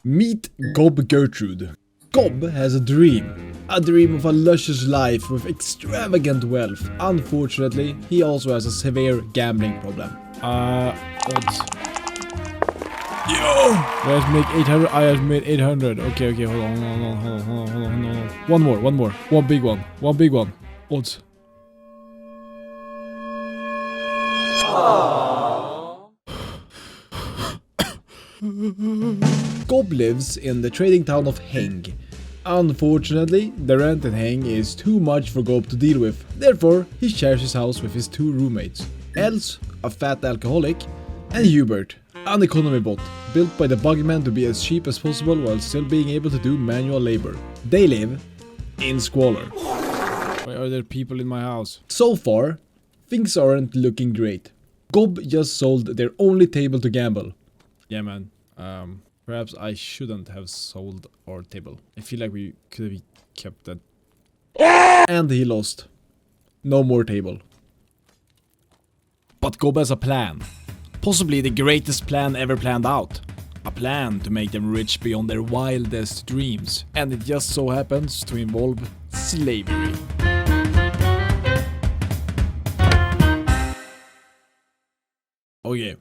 Meet Gob Gertrude. Gob has a dream of a luscious life with extravagant wealth. Unfortunately, he also has a severe gambling problem. Odds. Yo! I have made 800. I have made 800. Okay, hold on. One more. One big one. Odds. Gob lives in the trading town of Heng. Unfortunately, the rent in Heng is too much for Gob to deal with. Therefore, he shares his house with his two roommates. Els, a fat alcoholic, and Hubert, an economy bot, built by the bugman to be as cheap as possible while still being able to do manual labor. They live in squalor. Why are there people in my house? So far, things aren't looking great. Gob just sold their only table to gamble. Yeah, man. Perhaps I shouldn't have sold our table. I feel like we could have kept that. And he lost. No more table. But Gob has a plan. Possibly the greatest plan ever planned out. A plan to make them rich beyond their wildest dreams. And it just so happens to involve slavery. Okay.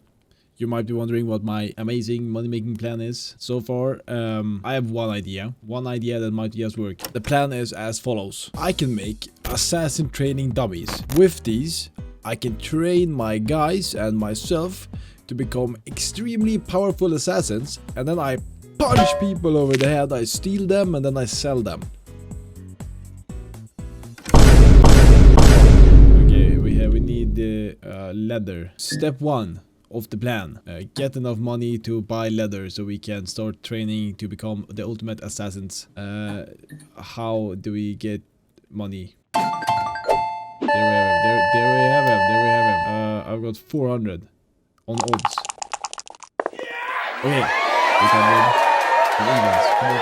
You might be wondering what my amazing money-making plan is. So far, I have one idea that might just work. The plan is as follows. I can make assassin training dummies. With these, I can train my guys and myself to become extremely powerful assassins, and then I punch people over the head, I steal them, and then I sell them. Okay, we need the leather. Step 1 of the plan. Get enough money to buy leather so we can start training to become the ultimate assassins. How do we get money? There we have him. I've got 400 on odds. Okay. 800 on evens. Come on.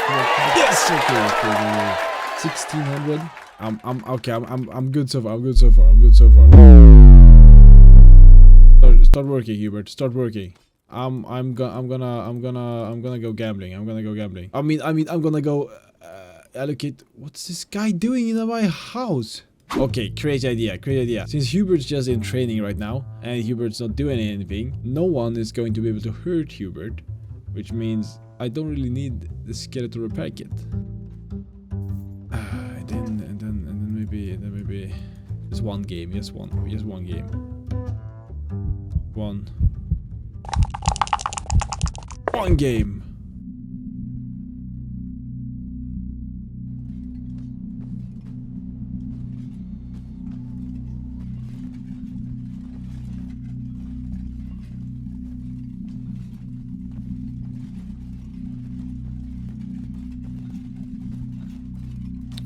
Yes! Okay. 1600. I'm good so far. Start working, Hubert. Start working. I'm gonna go gambling. I'm gonna go allocate. What's this guy doing in my house? Okay, crazy idea. Since Hubert's just in training right now and Hubert's not doing anything, no one is going to be able to hurt Hubert, which means I don't really need the skeletal repair kit. And then maybe just one game. Just one game. One game.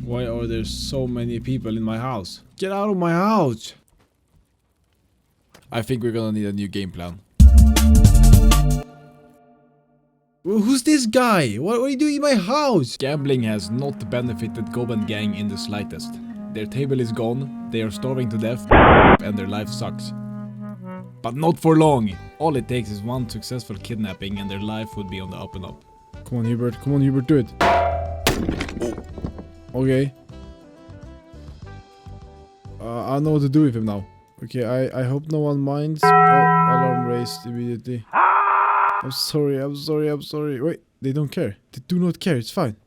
Why are there so many people in my house? Get out of my house! I think we're gonna need a new game plan. Who's this guy? What are you doing in my house? Gambling has not benefited Gob and gang in the slightest. Their table is gone, they are starving to death, and their life sucks. But not for long. All it takes is one successful kidnapping and their life would be on the up and up. Come on, Hubert, do it. Oh. Okay. I know what to do with him now. Okay, I hope no one minds. Oh, alarm raised immediately. I'm sorry. Wait, they don't care. They do not care. It's fine.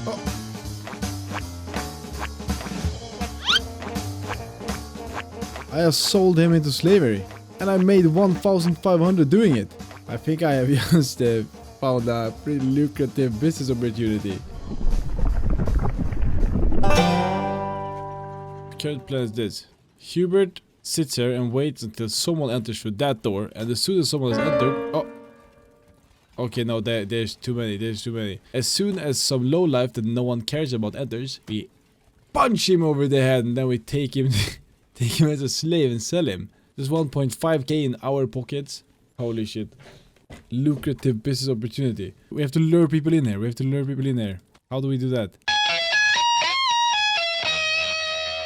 Oh. I have sold him into slavery. And I made 1,500 doing it. I think I have just found a pretty lucrative business opportunity. Current plan is this. Hubert sits here and waits until someone enters through that door, and as soon as someone has entered... Oh! Okay, no, there's too many. As soon as some lowlife that no one cares about enters, we punch him over the head, and then we take him as a slave and sell him. There's 1.5k in our pockets. Holy shit. Lucrative business opportunity. We have to lure people in here. How do we do that?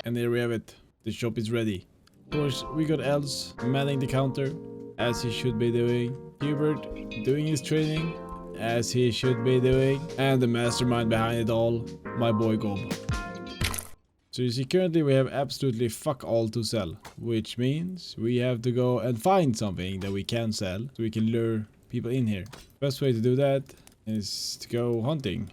And there we have it. The shop is ready. Of course, we got Els manning the counter, as he should be doing. Hubert doing his training as he should be doing, and the mastermind behind it all, my boy Gob. So you see, currently we have absolutely fuck all to sell, which means we have to go and find something that we can sell so we can lure people in here. Best way to do that is to go hunting.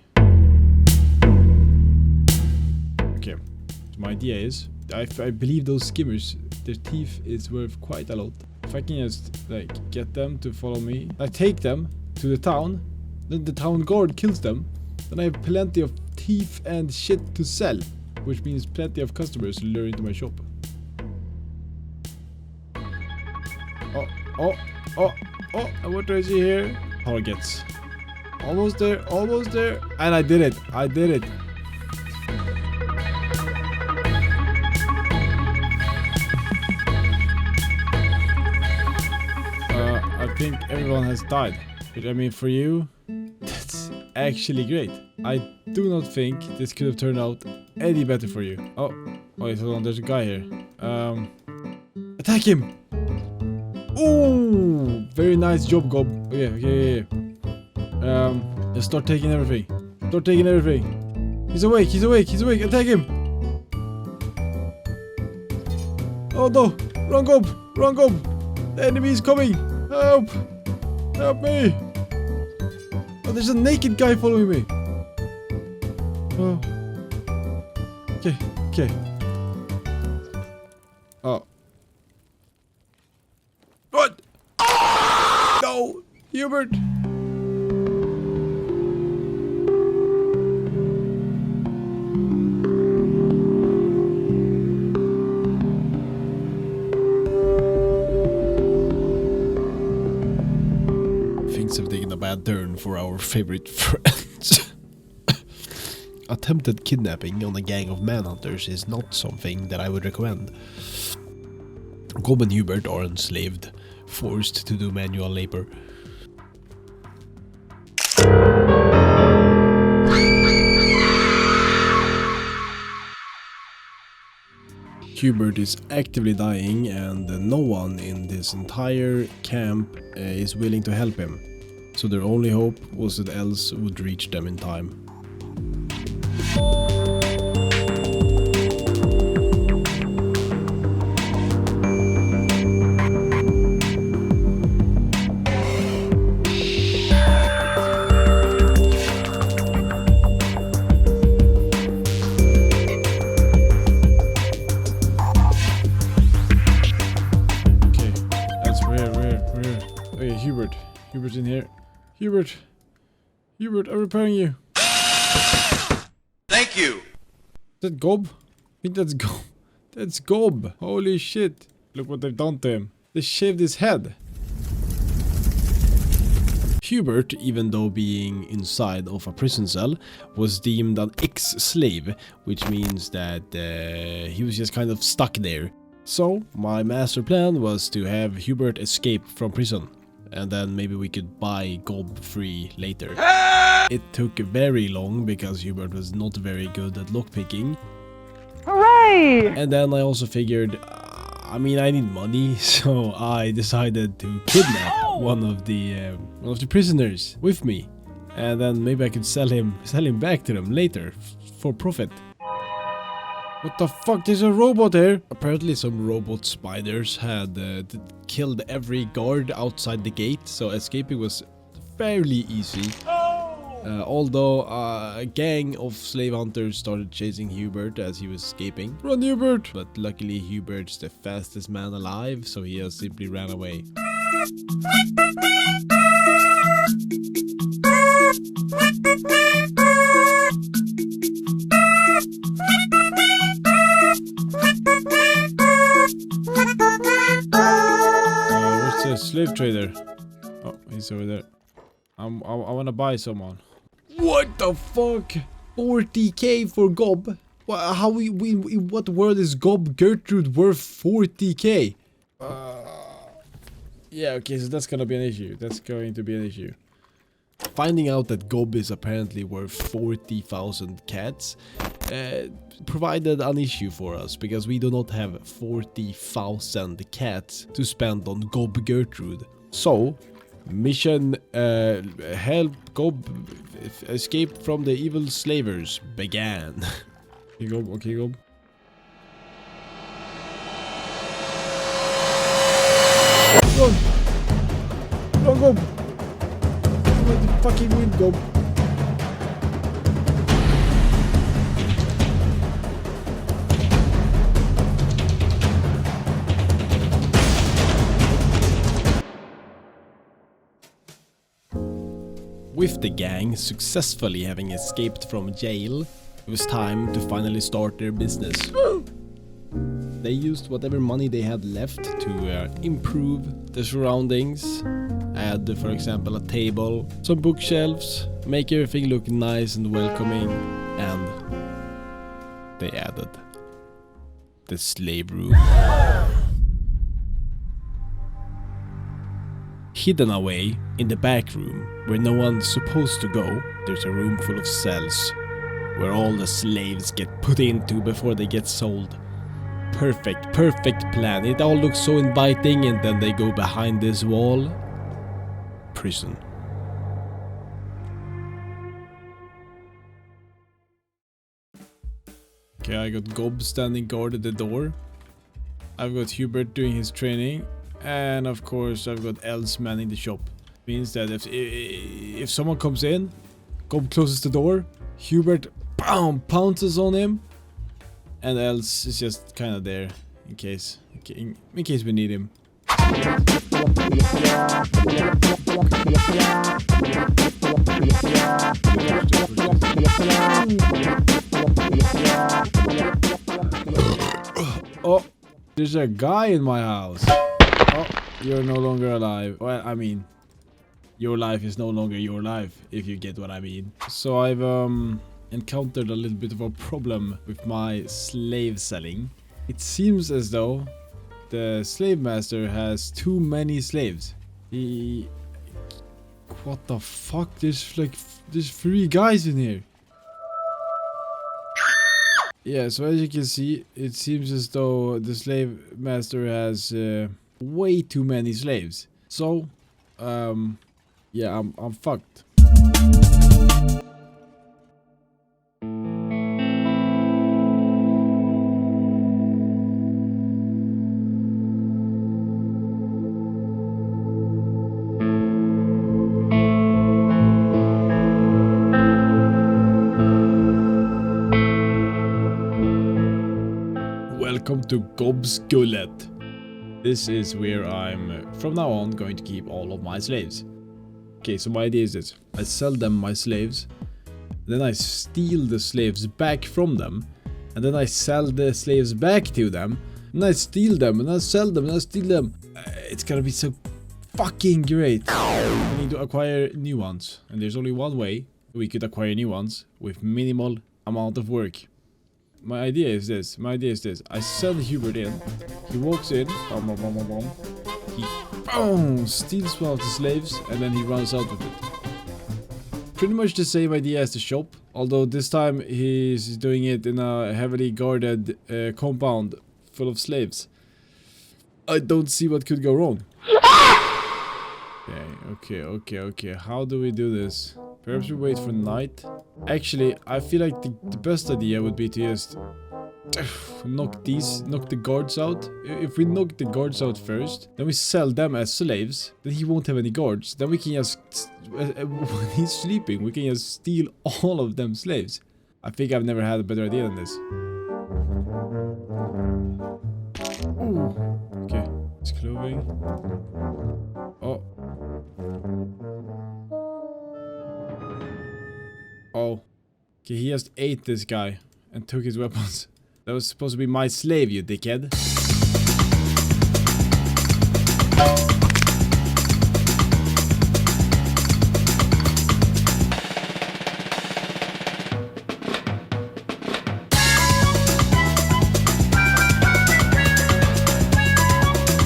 Okay, so my idea is, I believe those skimmers, their teeth is worth quite a lot. If I can just like get them to follow me, I take them to the town, then the town guard kills them, then I have plenty of teeth and shit to sell, which means plenty of customers to lure into my shop. Oh, and what do I see here? Targets. Almost there, and I did it. I think everyone has died. But I mean, for you, that's actually great. I do not think this could have turned out any better for you. Oh, wait, hold on, there's a guy here. Attack him! Ooh, very nice job, Gob. Okay. Just start taking everything. He's awake. Attack him! Oh no! Run, Gob! The enemy is coming! Help me! Oh, there's a naked guy following me. Oh. Okay. Oh. What? No! Hubert! Things have taken a bad turn for our favorite friends. Attempted kidnapping on a gang of manhunters is not something that I would recommend. Gob and Hubert are enslaved, forced to do manual labor. Hubert is actively dying, and no one in this entire camp is willing to help him. So their only hope was that Els would reach them in time. Hubert's in here. Hubert, I'm repairing you. Thank you. Is that Gob? I think that's Gob. That's Gob. Holy shit. Look what they've done to him. They shaved his head. Hubert, even though being inside of a prison cell, was deemed an ex-slave, which means that he was just kind of stuck there. So, my master plan was to have Hubert escape from prison. And then maybe we could buy Gob free later. It took very long because Hubert was not very good at lockpicking. Hooray! And then I also figured, I need money, so I decided to kidnap one of the prisoners with me, and then maybe I could sell him back to them later for profit. What the fuck? There's a robot here! Apparently some robot spiders had killed every guard outside the gate, so escaping was fairly easy. Although a gang of slave hunters started chasing Hubert as he was escaping. Run, Hubert! But luckily Hubert's the fastest man alive, so he has simply ran away. Where's the slave trader? Oh, he's over there. I wanna buy someone. What the fuck? 40k for Gob? In what world is Gob Gertrude worth 40k? Yeah, okay, so that's gonna be an issue. Finding out that Gob is apparently worth 40,000 cats provided an issue for us, because we do not have 40,000 cats to spend on Gob Gertrude. So, Mission help Gob escape from the evil slavers began. Okay, Gob. Okay, Gob. Run! Run, Gob! What the fucking wind, Gob? With the gang successfully having escaped from jail, it was time to finally start their business. They used whatever money they had left to improve the surroundings, add, for example, a table, some bookshelves, make everything look nice and welcoming, and they added the slave room. Hidden away in the back room, where no one's supposed to go, there's a room full of cells, where all the slaves get put into before they get sold. Perfect plan. It all looks so inviting, and then they go behind this wall. Prison. Okay, I got Gob standing guard at the door. I've got Hubert doing his training. And of course I've got Els manning the shop. Means that if someone comes in, Gob closes the door, Hubert pounces on him, and Els is just kind of there in case we need him. Oh, there's a guy in my house. Oh, you're no longer alive. Well, I mean, your life is no longer your life, if you get what I mean. So I've encountered a little bit of a problem with my slave selling. It seems as though the slave master has too many slaves. What the fuck? There's 3 guys in here. Yeah, so as you can see, it seems as though the slave master has way too many slaves. So, yeah, I'm fucked. Welcome to Gob's Gullet. This is where I'm, from now on, going to keep all of my slaves. Okay, so my idea is this. I sell them my slaves, then I steal the slaves back from them, and then I sell the slaves back to them, and I steal them, and I sell them, and I steal them. It's gonna be so fucking great. We need to acquire new ones, and there's only one way we could acquire new ones with minimal amount of work. My idea is this. I sell Hubert in. He walks in. He steals one of the slaves, and then he runs out with it. Pretty much the same idea as the shop, although this time he's doing it in a heavily guarded compound full of slaves. I don't see what could go wrong. Okay. How do we do this? Perhaps we wait for night. Actually, I feel like the best idea would be to just knock the guards out. If we knock the guards out first, then we sell them as slaves, then he won't have any guards. Then we can just, when he's sleeping, we can just steal all of them slaves. I think I've never had a better idea than this. Ooh. Okay, it's clothing. Oh. Oh. Okay, he just ate this guy and took his weapons. That was supposed to be my slave, you dickhead.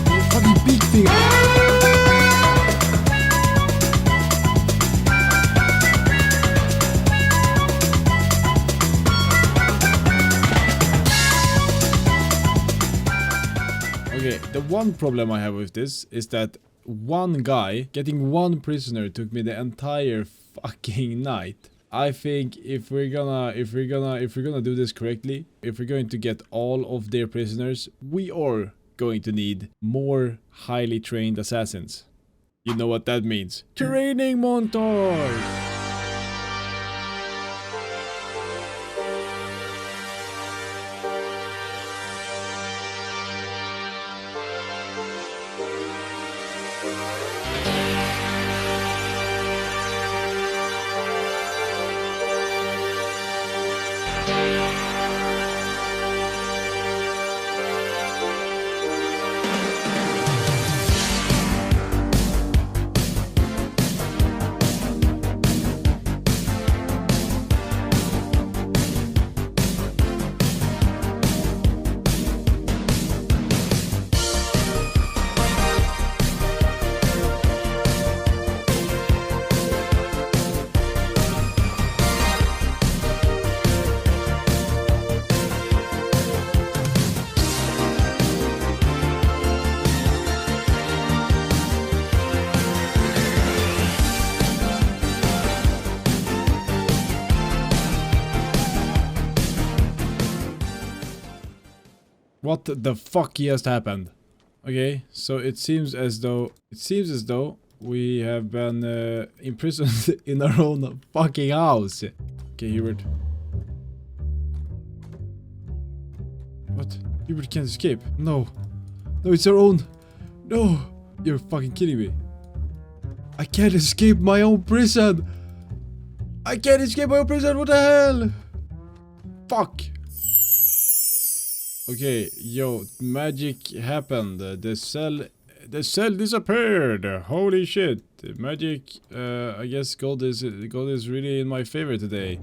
You fucking big thing. Okay, the one problem I have with this is that one guy, getting one prisoner took me the entire fucking night. I think if we're gonna do this correctly, if we're going to get all of their prisoners, we are going to need more highly trained assassins. You know what that means. Training montage! What the fuck just happened? Okay, so it seems as though we have been imprisoned in our own fucking house. Okay, Hubert. What? Hubert can't escape. No. No, it's our own. No. You're fucking kidding me. I can't escape my own prison. I can't escape my own prison. What the hell? Fuck. Okay, yo, magic happened. The cell disappeared. Holy shit. Magic, I guess God is really in my favor today.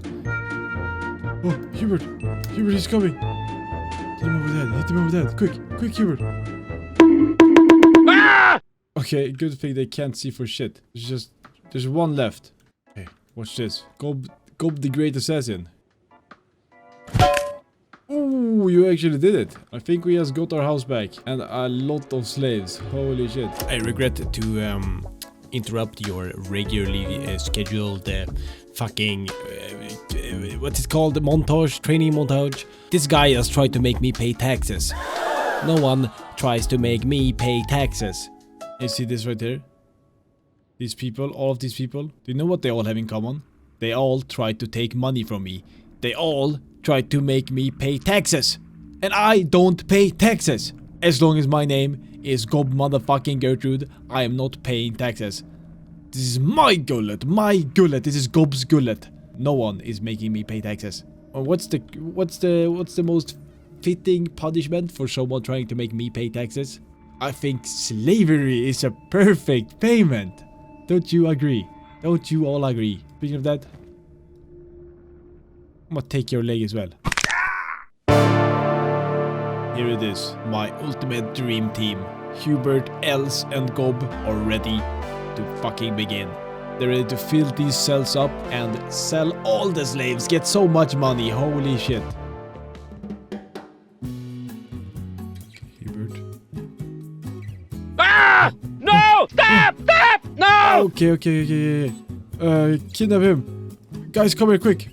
Oh, Hubert, he's coming. Hit him over the head, quick, Hubert. Ah! Okay, good thing they can't see for shit. There's one left. Okay, watch this. Gob the Great Assassin. Ooh, you actually did it. I think we just got our house back. And a lot of slaves. Holy shit. I regret to interrupt your regularly scheduled fucking... what's it called? Training montage. This guy has tried to make me pay taxes. No one tries to make me pay taxes. You see this right here? These people, all of these people. Do you know what they all have in common? They all tried to take money from me. They all tried to make me pay taxes. And I don't pay taxes. As long as my name is Gob motherfucking Gertrude, I am not paying taxes. This is my Gullet. This is Gob's Gullet. No one is making me pay taxes. What's the most fitting punishment for someone trying to make me pay taxes? I think slavery is a perfect payment. Don't you agree? Don't you all agree? Speaking of that, I'm gonna take your leg as well. Here it is, my ultimate dream team. Hubert, Els, and Gob are ready to fucking begin. They're ready to fill these cells up and sell all the slaves. Get so much money, holy shit. Hubert. Ah! No! Stop! No! Okay. Kidnap him. Guys, come here quick.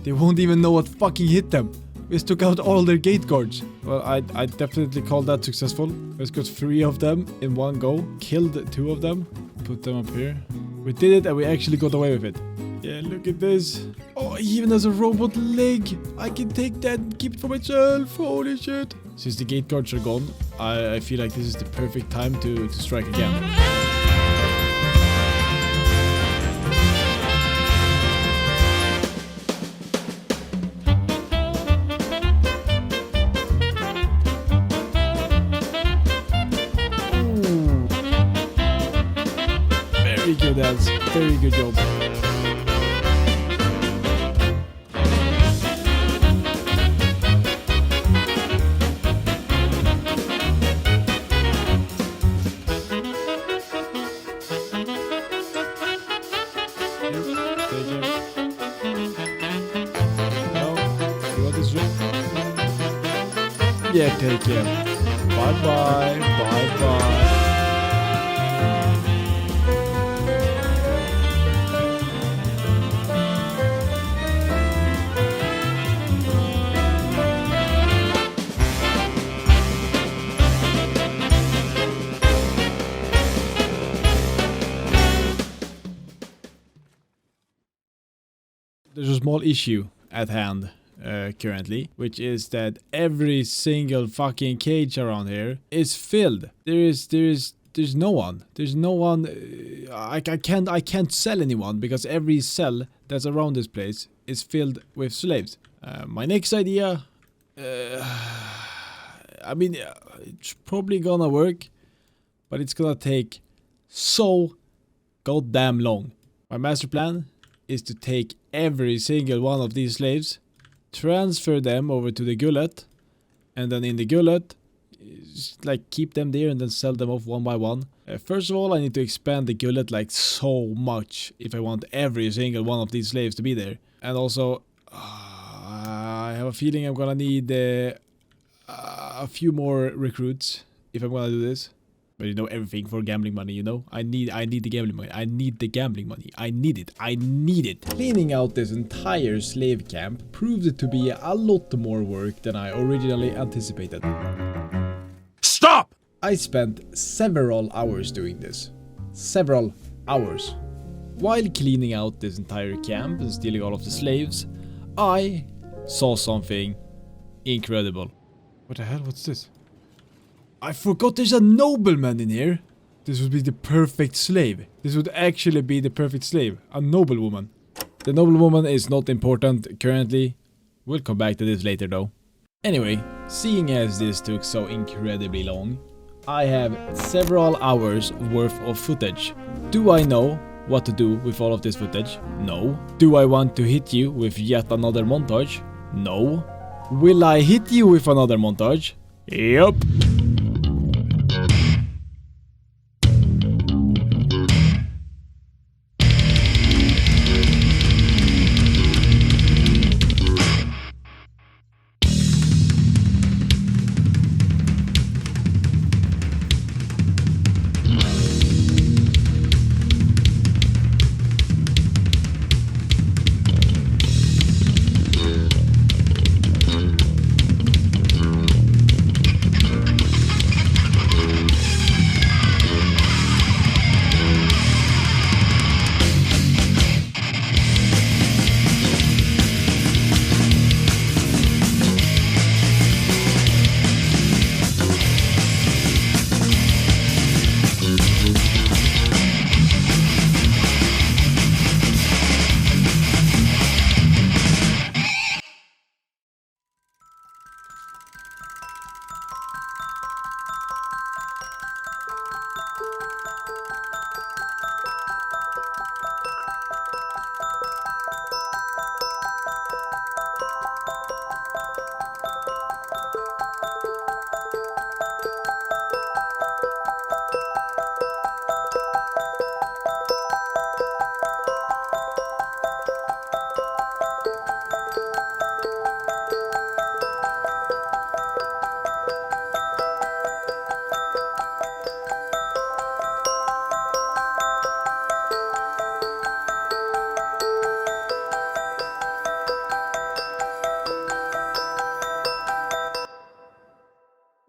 They won't even know what fucking hit them. We just took out all their gate guards. Well, I definitely call that successful. Let's got 3 of them in one go. Killed 2 of them. Put them up here. We did it and we actually got away with it. Yeah, look at this. Oh, he even has a robot leg. I can take that and keep it for myself. Holy shit. Since the gate guards are gone, I feel like this is the perfect time to strike again. Very good, Els. Very good job. Yeah, take care. Bye-bye. Bye-bye. There's a small issue at hand currently, which is that every single fucking cage around here is filled. There's no one. There's no one. I can't sell anyone because every cell that's around this place is filled with slaves. My next idea, I mean, it's probably gonna work, but it's gonna take so goddamn long. My master plan is to take every single one of these slaves, transfer them over to the Gullet, and then in the Gullet, like keep them there and then sell them off one by one. First of all, I need to expand the Gullet like so much if I want every single one of these slaves to be there. And also, I have a feeling I'm gonna need a few more recruits if I'm gonna do this. But you know, everything for gambling money, you know? I need the gambling money. I need the gambling money. I need it. I need it. Cleaning out this entire slave camp proved to be a lot more work than I originally anticipated. Stop! I spent several hours doing this. Several hours. While cleaning out this entire camp and stealing all of the slaves, I saw something incredible. What the hell? What's this? I forgot there's a nobleman in here. This would be the perfect slave. This would actually be the perfect slave. A noblewoman. The noblewoman is not important currently. We'll come back to this later though. Anyway, seeing as this took so incredibly long, I have several hours worth of footage. Do I know what to do with all of this footage? No. Do I want to hit you with yet another montage? No. Will I hit you with another montage? Yup.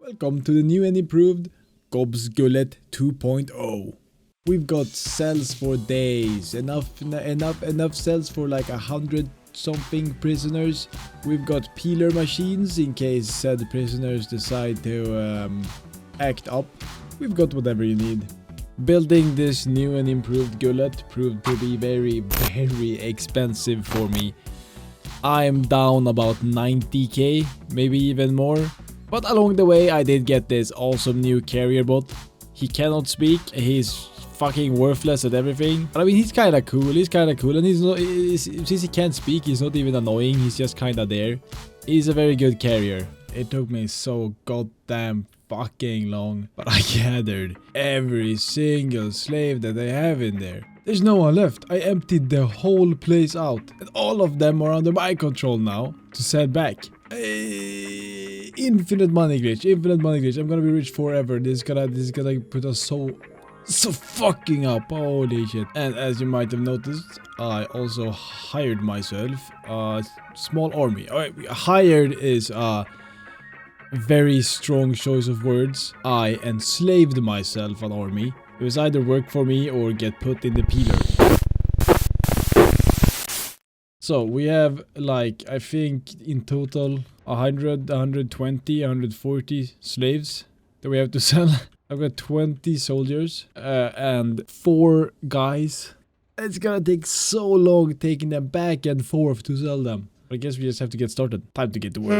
Welcome to the new and improved Gob's Gullet 2.0. We've got cells for days, enough cells for like 100 something prisoners. We've got peeler machines in case said prisoners decide to act up. We've got whatever you need. Building this new and improved Gullet proved to be very expensive for me. I'm down about 90k, maybe even more. But along the way I did get this awesome new carrier bot. He cannot speak, he's fucking worthless at everything. But I mean, he's kinda cool, and he's not, since he can't speak, he's not even annoying, he's just kinda there. He's a very good carrier. It took me so goddamn fucking long, but I gathered every single slave that I have in there. There's no one left. I emptied the whole place out, and all of them are under my control now to sell back. Infinite money glitch. I'm gonna be rich forever. This is gonna put us so fucking up. Holy shit. And as you might have noticed, I also hired myself a small army. Alright, hired is a very strong choice of words. I enslaved myself an army. It was either work for me or get put in the peeler. So we have like, I think in total 100, 120, 140 slaves that we have to sell. I've got 20 soldiers and 4 guys. It's gonna take so long taking them back and forth to sell them. I guess we just have to get started. Time to get to work.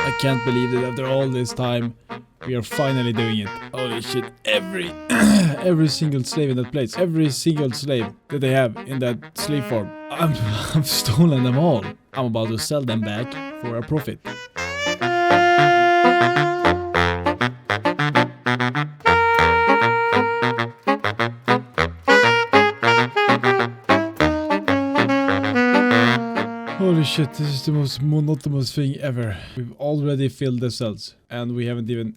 I can't believe that after all this time, we are finally doing it. Holy shit, every single slave in that place, every single slave that they have in that slave farm, I've stolen them all. I'm about to sell them back for a profit. Holy shit, this is the most monotonous thing ever. We've already filled the cells and we haven't even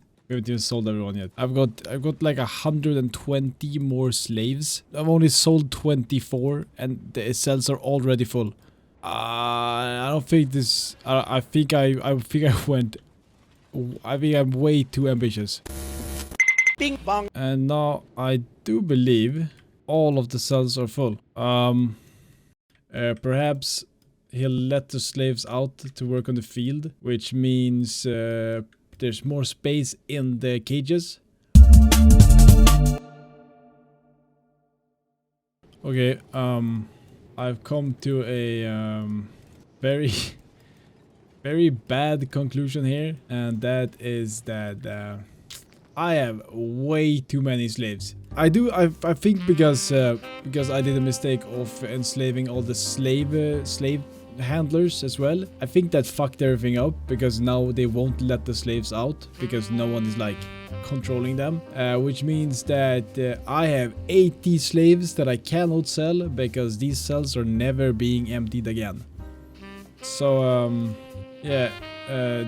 sold everyone yet. I've got like 120 more slaves. I've only sold 24 and the cells are already full. I don't think this I think I'm way too ambitious. Bing bong. And now I do believe all of the cells are full. Perhaps he'll let the slaves out to work on the field, which means there's more space in the cages. Okay, I've come to a very very bad conclusion here, and that is that I have way too many slaves. I think because I did a mistake of enslaving all the slave handlers as well. I think that fucked everything up because now they won't let the slaves out because no one is like controlling them, which means that I have 80 slaves that I cannot sell because these cells are never being emptied again. So yeah,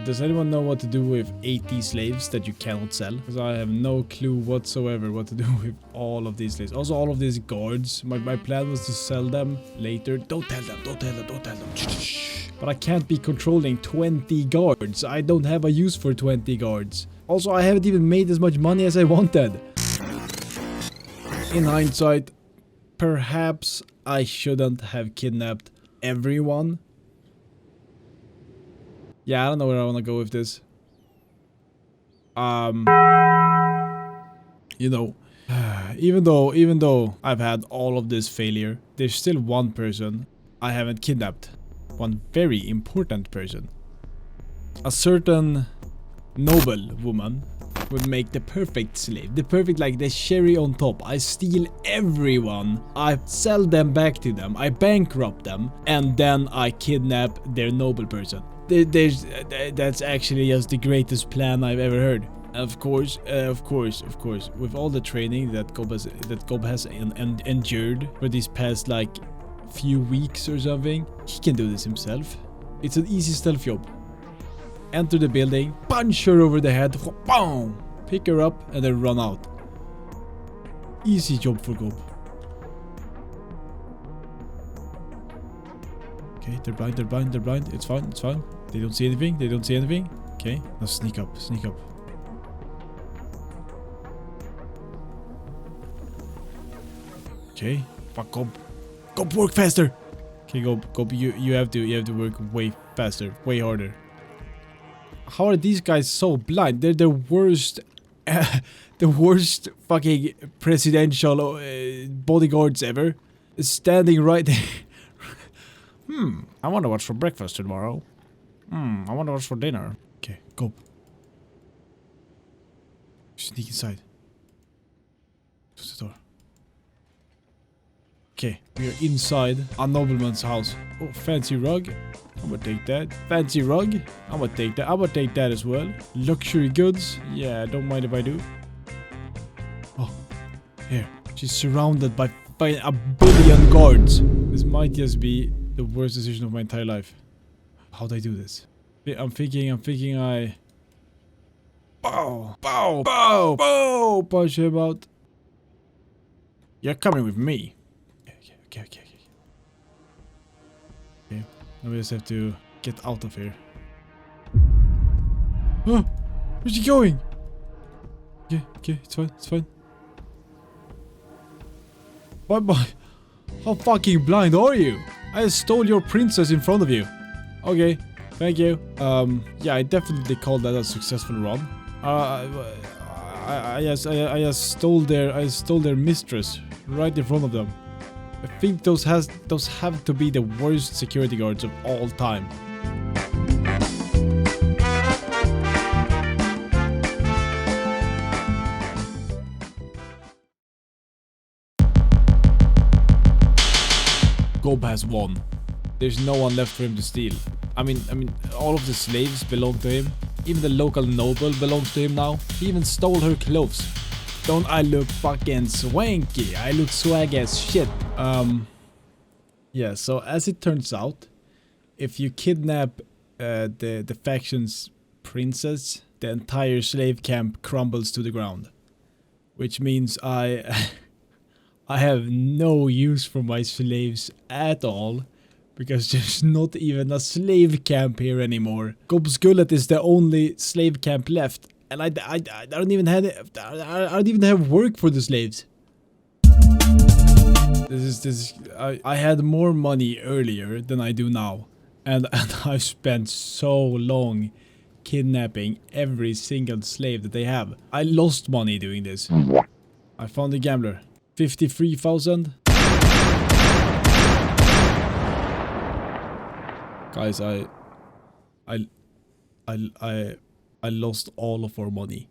does anyone know what to do with 80 slaves that you cannot sell? Because I have no clue whatsoever what to do with all of these slaves. Also all of these guards. My plan was to sell them later. Don't tell them. Shh. But I can't be controlling 20 guards. I don't have a use for 20 guards. Also, I haven't even made as much money as I wanted. In hindsight, perhaps I shouldn't have kidnapped everyone. Yeah, I don't know where I want to go with this. You know, even though I've had all of this failure, there's still one person I haven't kidnapped. One very important person. A certain noblewoman would make the perfect slave. The perfect, like the cherry on top. I steal everyone. I sell them back to them. I bankrupt them. And then I kidnap their noble person. That's actually just the greatest plan I've ever heard. Of course, with all the training that Gob has endured for these past like few weeks or something, he can do this himself. It's an easy stealth job. Enter the building, punch her over the head, boom, pick her up, and then run out. Easy job for Gob. Okay, they're blind. It's fine. They don't see anything. Okay, now sneak up. Okay, fuck Gob. Gob, work faster. Okay, Gob, you have to work way faster, way harder. How are these guys so blind? They're the worst, the worst fucking presidential bodyguards ever. Standing right there. I wonder what's for breakfast tomorrow. I wonder what's for dinner. Okay, Gob. Sneak inside. Close the door. Okay, we are inside a nobleman's house. Oh, fancy rug. I'm gonna take that. Fancy rug. I'm gonna take that. I'm gonna take that as well. Luxury goods. Yeah, don't mind if I do. Oh, here. She's surrounded by a billion guards. This might just be the worst decision of my entire life. How'd I do this? I'm thinking I... Bow! Punch him out. You're coming with me. Okay. Now we just have to get out of here. Where's he going? Okay, it's fine. Bye. How fucking blind are you? I stole your princess in front of you. Okay, thank you. Yeah, I definitely call that a successful run. I just stole their mistress right in front of them. I think those have to be the worst security guards of all time. Gob has won. There's no one left for him to steal. I mean, all of the slaves belong to him. Even the local noble belongs to him now. He even stole her clothes. Don't I look fucking swanky? I look swag as shit. Yeah, so as it turns out, if you kidnap the faction's princess, the entire slave camp crumbles to the ground. Which means I have no use for my slaves at all, because there's not even a slave camp here anymore. Gob's Gullet is the only slave camp left, and I don't even have work for the slaves. I had more money earlier than I do now, and I've spent so long kidnapping every single slave that they have. I lost money doing this. I found a gambler. 53,000. Guys, I lost all of our money.